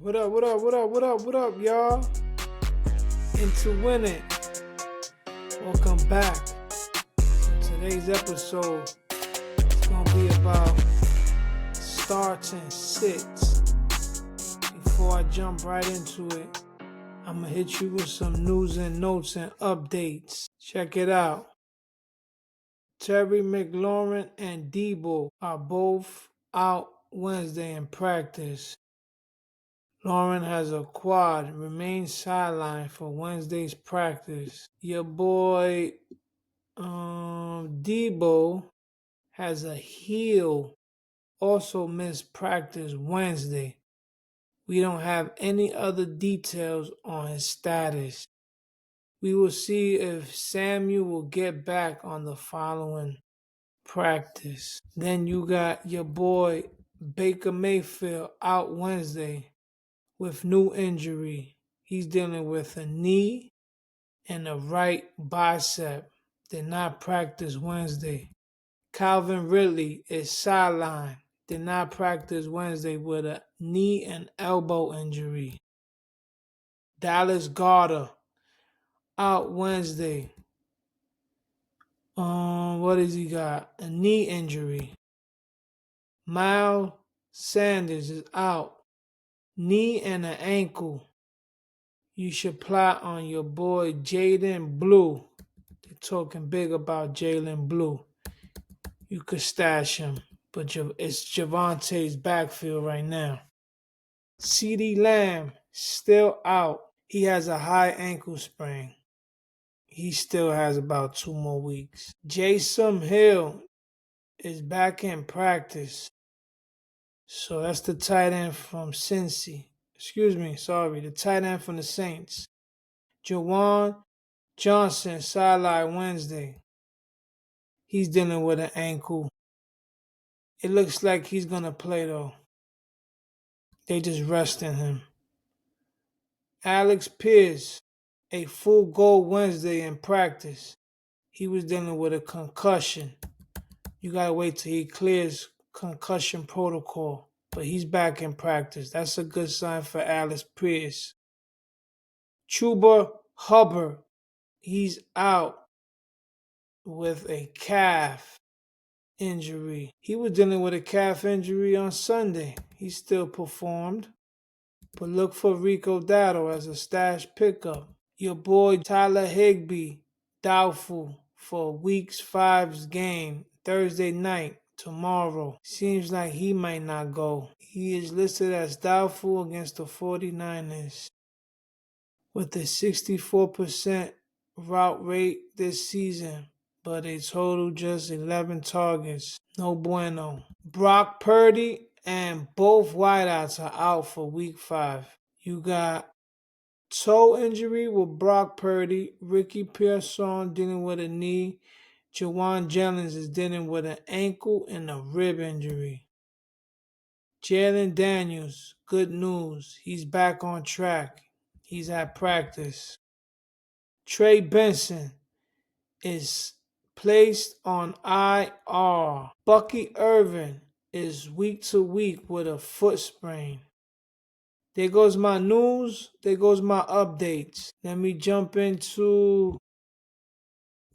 What up, what up, what up, what up, what up, y'all? Into winning. Welcome back. So today's episode is going to be about starts and sits. Before I jump right into it, I'm going to hit you with some news and notes and updates. Check it out. Terry McLaurin and Debo are both out Wednesday in practice. Lauren has a quad, remains sidelined for Wednesday's practice. Your boy Debo has a heel, also missed practice Wednesday. We don't have any other details on his status. We will see if Samuel will get back on the following practice. Then you got your boy Baker Mayfield out Wednesday with new injury. He's dealing with a knee and a right bicep. Did not practice Wednesday. Calvin Ridley is sidelined. Did not practice Wednesday with a knee and elbow injury. Dallas Goedert out Wednesday. What has he got? A knee injury. Miles Sanders is out. Knee and an ankle. You should plot on your boy Jaden Blue. They're talking big about Jalen Blue. You could stash him, but it's Javante's backfield right now. CeeDee Lamb still out. He has a high ankle sprain. He still has about 2 more weeks. Jason Hill is back in practice. So that's the tight end from Cincy. The tight end from the Saints. Jawan Johnson sidelined Wednesday. He's dealing with an ankle. It looks like he's going to play though. They just resting him. Alex Pierce, a full goal Wednesday in practice. He was dealing with a concussion. You got to wait till he clears concussion protocol. But he's back in practice. That's a good sign for Alex Pierce. Chuba Hubbard, he's out with a calf injury. He was dealing with a calf injury on Sunday. He still performed. But look for Rico Dowdle as a stash pickup. Your boy Tyler Higbee, doubtful for Week 5's game Thursday night tomorrow. Seems like he might not go. He is listed as doubtful against the 49ers. With a 64% route rate this season, but a total just 11 targets. No bueno. Brock Purdy and both wideouts are out for Week 5. You got toe injury with Brock Purdy, Ricky Pearson dealing with a knee, Jawan Jennings is dealing with an ankle and a rib injury. Jalen Daniels, good news, he's back on track. He's at practice. Trey Benson is placed on IR. Bucky Irvin is week to week with a foot sprain. There goes my news. There goes my updates. Let me jump into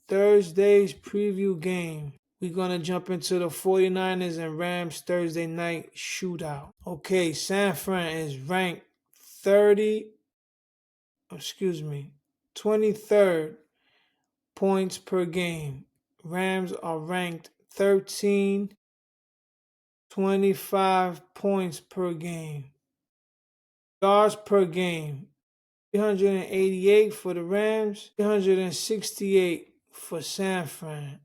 Thursday's preview game. We're going to jump into the 49ers and Rams Thursday night shootout. Okay, San Fran is ranked 23rd points per game. Rams are ranked 13, 25 points per game. Yards per game, 388 for the Rams, 368 for San Fran.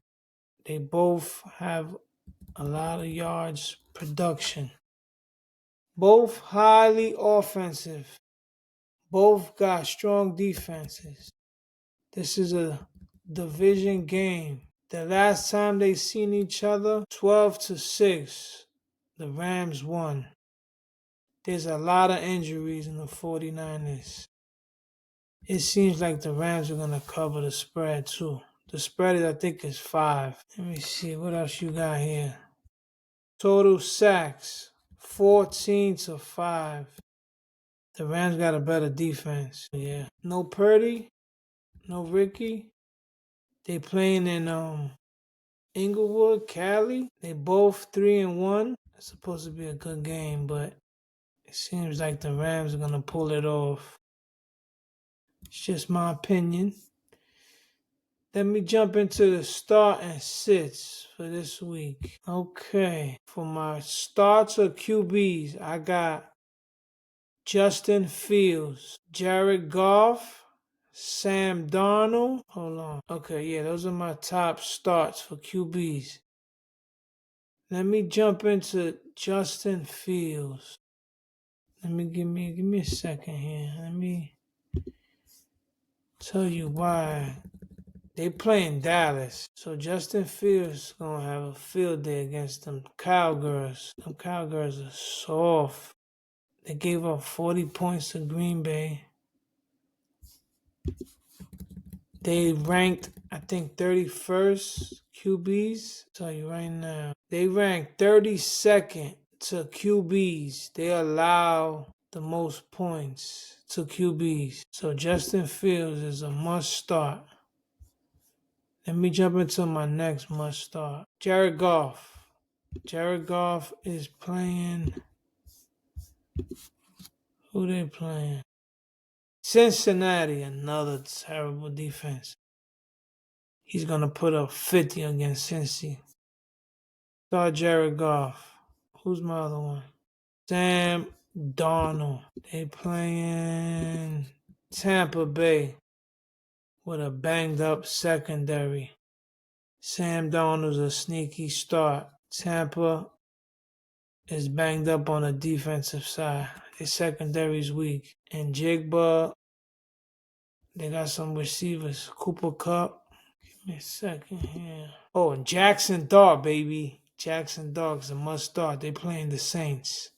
They both have a lot of yards production. Both highly offensive. Both got strong defenses. This is a division game. The last time they seen each other, 12-6, the Rams won. There's a lot of injuries in the 49ers. It seems like the Rams are going to cover the spread too. The spread, I think, is 5. Let me see, what else you got here? Total sacks, 14-5. The Rams got a better defense. Yeah. No Purdy, no Ricky. They playing in Inglewood, Cali. They both 3-1. It's supposed to be a good game, but it seems like the Rams are gonna pull it off. It's just my opinion. Let me jump into the start and sits for this week. Okay. For my starts or QBs, I got Justin Fields, Jared Goff, Sam Darnold. Hold on. Okay, yeah, those are my top starts for QBs. Let me jump into Justin Fields. Give me a second here. Let me tell you why. They playing Dallas, so Justin Fields gonna have a field day against them Cowgirls. Them Cowgirls are soft. They gave up 40 points to Green Bay. They ranked, I think, 31st QBs. I'll tell you right now. They ranked 32nd to QBs. They allow the most points to QBs. So Justin Fields is a must start. Let me jump into my next must start. Jared Goff. Jared Goff is playing. Who they playing? Cincinnati, another terrible defense. He's gonna put up 50 against Cincy. Start Jared Goff. Who's my other one? Sam Darnold. They playing Tampa Bay with a banged up secondary. Sam Darnold's a sneaky start. Tampa is banged up on the defensive side. Their secondary's weak. And Jigba, they got some receivers. Cooper Cup. Give me a second here. Oh, and Jackson Dart, baby. Jackson Dart's a must start. They playing the Saints.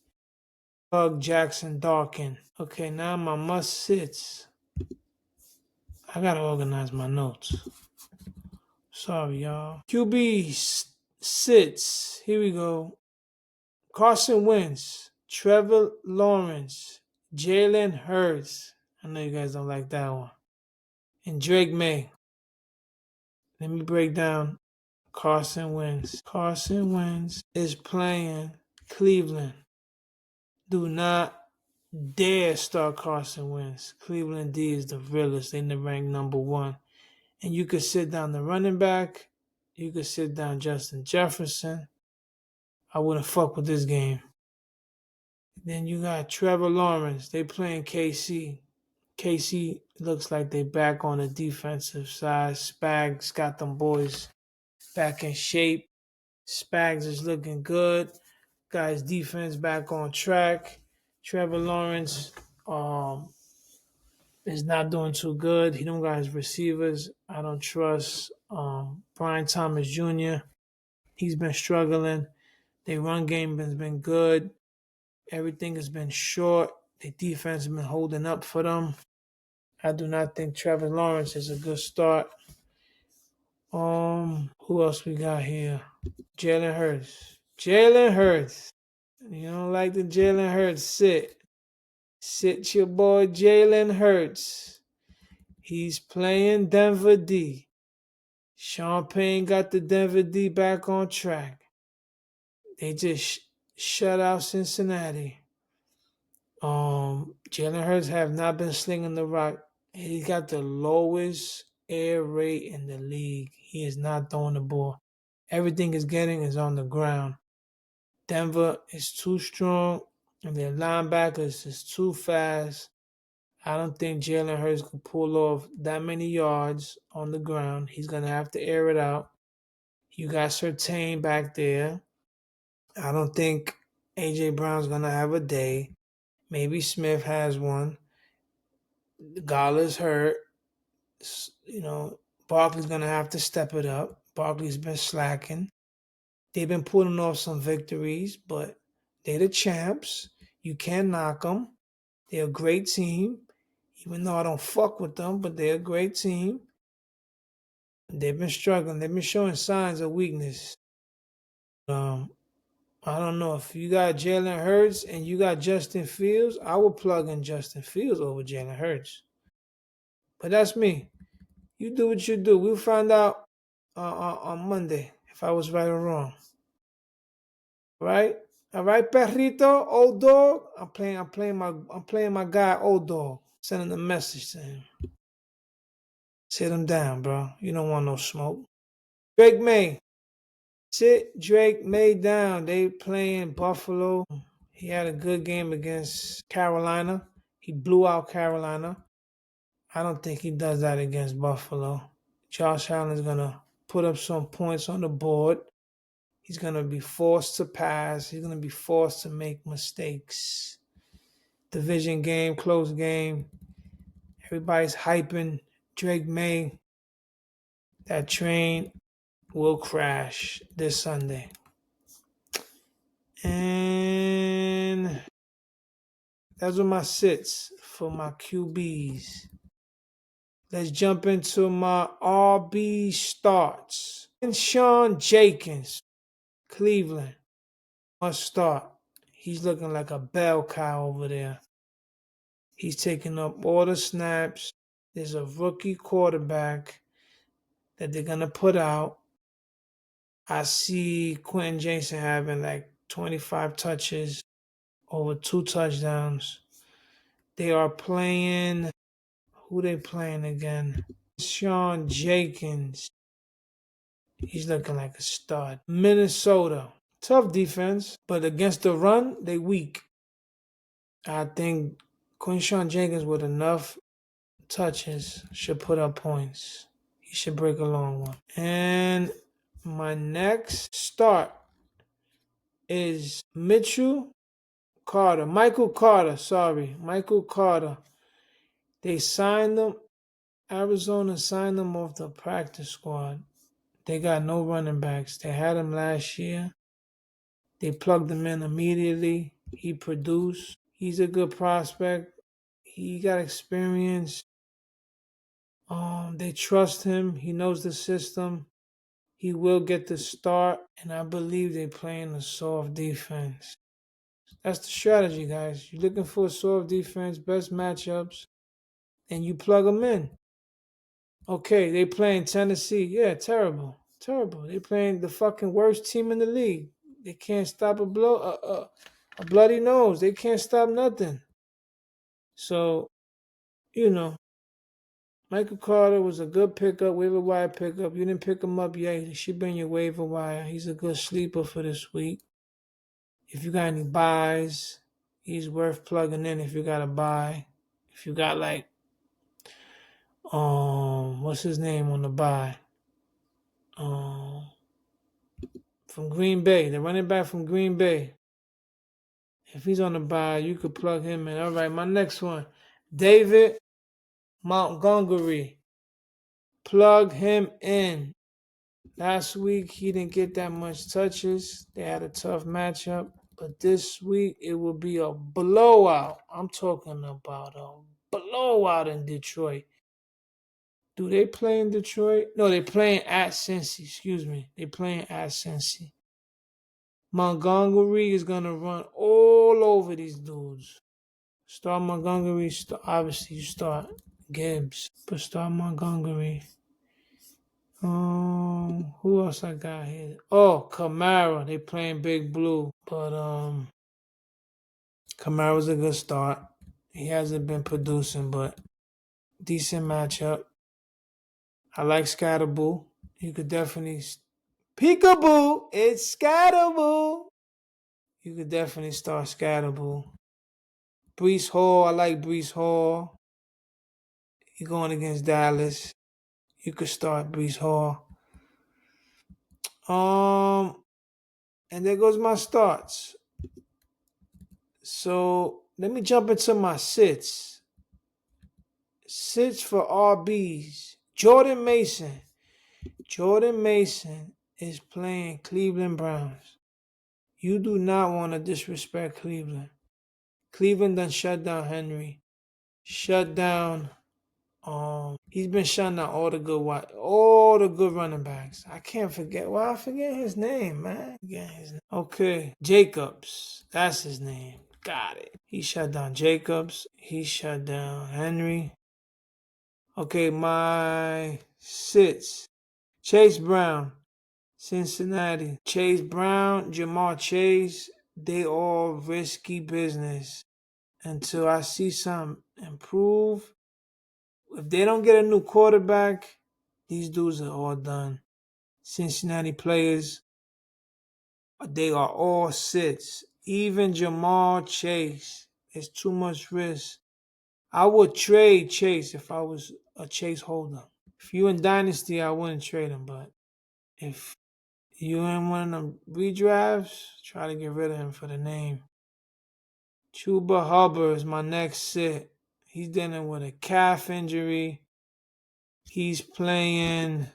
Jackson Darkin. Okay, now my must sits. I gotta organize my notes. Sorry, y'all. QB sits. Here we go. Carson Wentz, Trevor Lawrence, Jalen Hurts. I know you guys don't like that one. And Drake May. Let me break down Carson Wentz. Carson Wentz is playing Cleveland. Do not dare start Carson Wentz. Cleveland D is the realest. They ranked number one. And you could sit down the running back. You could sit down Justin Jefferson. I wouldn't fuck with this game. Then you got Trevor Lawrence. They playing KC. KC looks like they back on the defensive side. Spags got them boys back in shape. Spags is looking good. Guys, defense back on track. Trevor Lawrence is not doing too good. He don't got his receivers. I don't trust Brian Thomas Jr. He's been struggling. Their run game has been good. Everything has been short. The defense has been holding up for them. I do not think Trevor Lawrence is a good start. Who else we got here? Jalen Hurts. Jalen Hurts. You don't like the Jalen Hurts? Sit your boy Jalen Hurts. He's playing Denver D. Sean Payne got the Denver D back on track. They just shut out Cincinnati. Jalen Hurts have not been slinging the rock. He got the lowest air rate in the league. He is not throwing the ball. Everything he's getting is on the ground. Denver is too strong, and their linebackers is too fast. I don't think Jalen Hurts can pull off that many yards on the ground. He's going to have to air it out. You got Surtain back there. I don't think A.J. Brown's going to have a day. Maybe Smith has one. Gallagher's hurt. Barkley's going to have to step it up. Barkley's been slacking. They've been pulling off some victories, but they're the champs. You can't knock them. They're a great team. Even though I don't fuck with them, but they're a great team. They've been struggling. They've been showing signs of weakness. I don't know if you got Jalen Hurts and you got Justin Fields. I would plug in Justin Fields over Jalen Hurts. But that's me. You do what you do. We'll find out on Monday if I was right or wrong. Right? All right, perrito, old dog. I'm playing my guy, old dog. Sending a message to him. Sit him down, bro. You don't want no smoke. Drake May. Sit Drake May down. They playing Buffalo. He had a good game against Carolina. He blew out Carolina. I don't think he does that against Buffalo. Josh Allen's gonna put up some points on the board. He's gonna be forced to pass. He's gonna be forced to make mistakes. Division game, close game. Everybody's hyping Drake May. That train will crash this Sunday. And those are my sits for my QBs. Let's jump into my RB starts. And Sean Jenkins, Cleveland, must start. He's looking like a bell cow over there. He's taking up all the snaps. There's a rookie quarterback that they're going to put out. I see Quentin Jason having like 25 touches, over 2 touchdowns. They are playing, who they playing again? Sean Jenkins. He's looking like a stud. Minnesota. Tough defense, but against the run, they weak. I think Quinshawn Jenkins with enough touches should put up points. He should break a long one. And my next start is Michael Carter, sorry. Michael Carter. They signed him. Arizona signed him off the practice squad. They got no running backs. They had him last year. They plugged him in immediately. He produced. He's a good prospect. He got experience. They trust him. He knows the system. He will get the start, and I believe they're playing a soft defense. That's the strategy, guys. You're looking for a soft defense, best matchups, and you plug them in. Okay, they playing Tennessee. Yeah, terrible. Terrible. They playing the fucking worst team in the league. They can't stop a bloody nose. They can't stop nothing. So, you know, Michael Carter was a good pickup, waiver wire pickup. You didn't pick him up yet. He should be in your waiver wire. He's a good sleeper for this week. If you got any buys, he's worth plugging in if you got a buy. If you got like what's his name on the buy? From Green Bay, the running back from Green Bay. If he's on the buy, you could plug him in. All right, my next one, David Montgomery. Plug him in. Last week, he didn't get that much touches. They had a tough matchup. But this week, it will be a blowout. I'm talking about a blowout in Detroit. Do they play in Detroit? No, they're playing at Cincy. Excuse me. They're playing at Cincy. Montgomery is going to run all over these dudes. Start Montgomery. Obviously, you start Gibbs. But start Montgomery. Who else I got here? Oh, Kamara. They playing Big Blue. But Kamara's a good start. He hasn't been producing, but decent matchup. I like Scatterboo. You could definitely Peekaboo. It's Scatterboo. You could definitely start Scatterboo. Brees Hall. I like Brees Hall. You're going against Dallas. You could start Brees Hall. And there goes my starts. So let me jump into my sits. Sits for RBs. Jordan Mason. Jordan Mason is playing Cleveland Browns. You do not want to disrespect Cleveland. Cleveland done shut down Henry. Shut down He's been shutting out all the good running backs. I can't forget. Well, I forget his name, man. Forget his name. Okay, Jacobs. That's his name. Got it. He shut down Jacobs. He shut down Henry. Okay, my sits. Chase Brown, Cincinnati. Chase Brown, Jamar Chase. They all risky business until I see some improve. If they don't get a new quarterback, these dudes are all done. Cincinnati players, they are all sits. Even Jamal Chase. It's too much risk. I would trade Chase if I was a Chase holder. If you in Dynasty, I wouldn't trade him, but if you in one of them redrafts, try to get rid of him for the name. Chuba Hubbard is my next sit. He's dealing with a calf injury. He's playing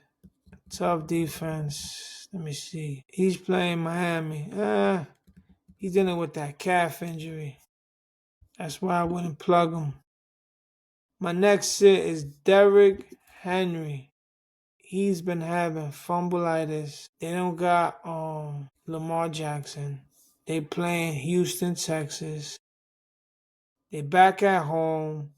tough defense. Let me see. He's playing Miami. He's dealing with that calf injury. That's why I wouldn't plug him. My next sit is Derrick Henry. He's been having fumbleitis. They don't got Lamar Jackson. They playing Houston, Texas. They back at home.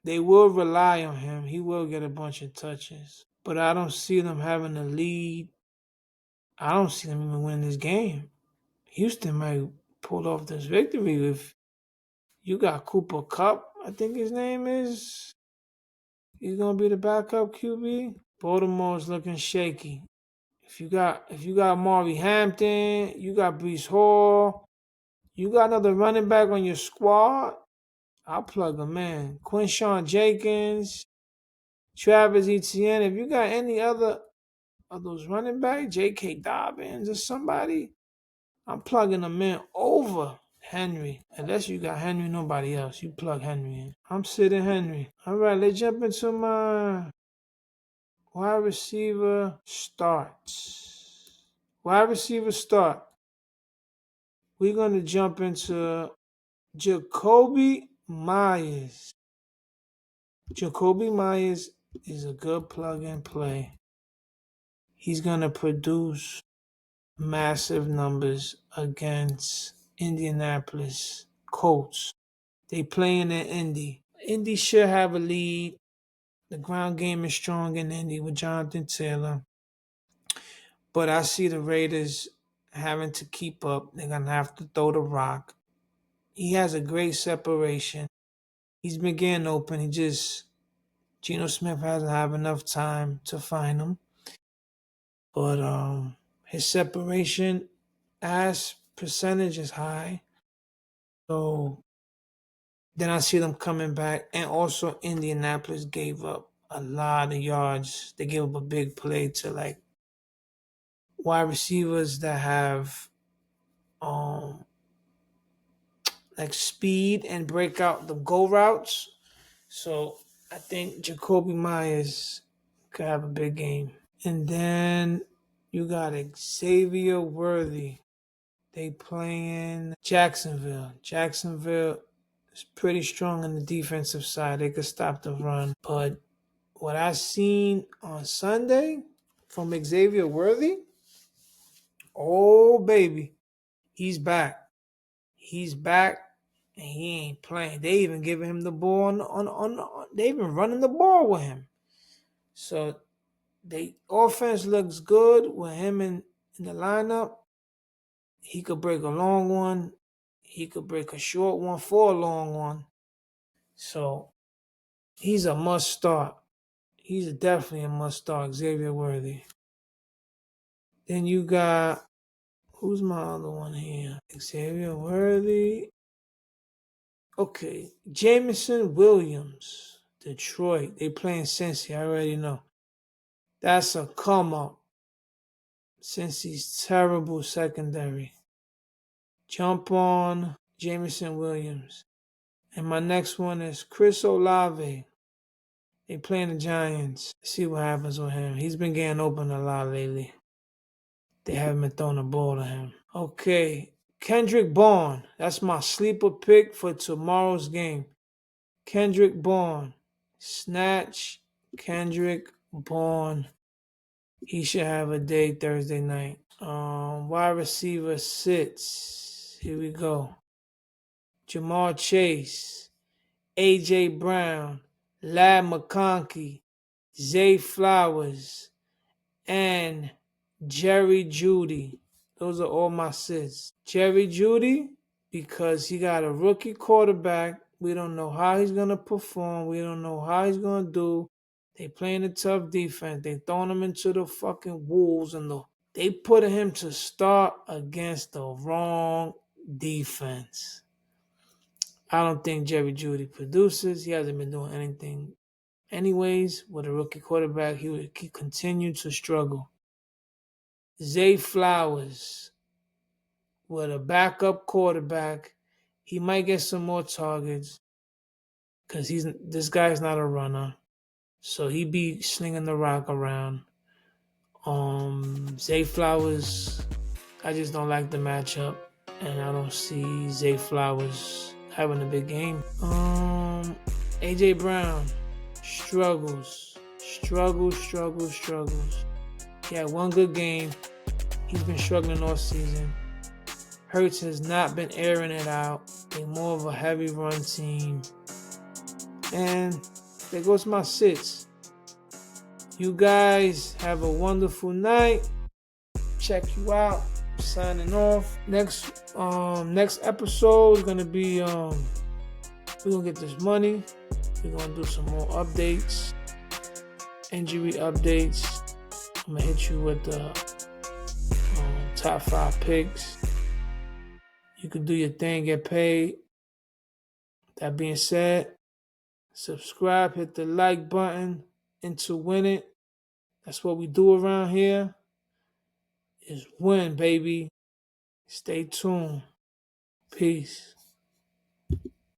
They will rely on him. He will get a bunch of touches. But I don't see them having a lead. I don't see them even winning this game. Houston might pull off this victory if you got Cooper Kupp, I think his name is. He's gonna be the backup QB. Baltimore's looking shaky. If you got Maury Hampton, you got Brees Hall, you got another running back on your squad, I'll plug them in. Quinshawn Jenkins, Travis Etienne. If you got any other of those running backs, J.K. Dobbins or somebody, I'm plugging them in over Henry. Unless you got Henry, nobody else. You plug Henry in. I'm sitting Henry. All right, let's jump into my wide receiver starts. Wide receiver start. We're going to jump into Jacoby Myers. Jacoby Myers is a good plug and play. He's going to produce massive numbers against Indianapolis Colts. They playing in Indy. Indy should have a lead. The ground game is strong in Indy with Jonathan Taylor. But I see the Raiders having to keep up. They're going to have to throw the rock. He has a great separation. He's been getting open. Geno Smith hasn't had enough time to find him. But his separation as percentage is high. So then I see them coming back. And also Indianapolis gave up a lot of yards. They gave up a big play to like wide receivers that have like speed and break out the go routes. So I think Jacoby Myers could have a big game. And then you got Xavier Worthy. They playing Jacksonville. Jacksonville is pretty strong on the defensive side. They could stop the run. But what I seen on Sunday from Xavier Worthy, oh baby, he's back. He's back and he ain't playing. They even giving him the ball on they even running the ball with him. So the offense looks good with him in the lineup. He could break a long one. He could break a short one for a long one. So he's a must start. He's definitely a must start, Xavier Worthy. Then you got, who's my other one here? Xavier Worthy. Okay, Jameson Williams, Detroit. They playing Cincy, I already know. That's a come up. Cincy's terrible secondary. Jump on Jameson Williams. And my next one is Chris Olave. They playing the Giants. See what happens with him. He's been getting open a lot lately. They haven't been throwing the ball to him. Okay, Kendrick Bourne. That's my sleeper pick for tomorrow's game. Kendrick Bourne. Snatch Kendrick Bourne. He should have a day Thursday night. Wide receiver sits. Here we go. Jamal Chase, AJ Brown, Lad McConkey, Zay Flowers, and Jerry Judy. Those are all my sits. Jerry Judy, because he got a rookie quarterback. We don't know how he's going to perform. We don't know how he's going to do. They playing a tough defense. They throwing him into the fucking wolves and they put him to start against the wrong defense. I don't think Jerry Judy produces. He hasn't been doing anything anyways. With a rookie quarterback, he would continue to struggle. Zay Flowers, with a backup quarterback, he might get some more targets because this guy's not a runner. So he be slinging the rock around. Zay Flowers, I just don't like the matchup, and I don't see Zay Flowers having a big game. AJ Brown struggles. He had one good game. He's been struggling all season. Hurts has not been airing it out. They're more of a heavy run team. And there goes my sits. You guys have a wonderful night. Check you out. Signing off. Next episode is gonna be we're gonna get this money. We're gonna do some more updates, injury updates. I'm gonna hit you with the top 5 picks. You can do your thing, get paid. That being said, subscribe, hit the like button, into win it. That's what we do around here. Is win, baby. Stay tuned. Peace.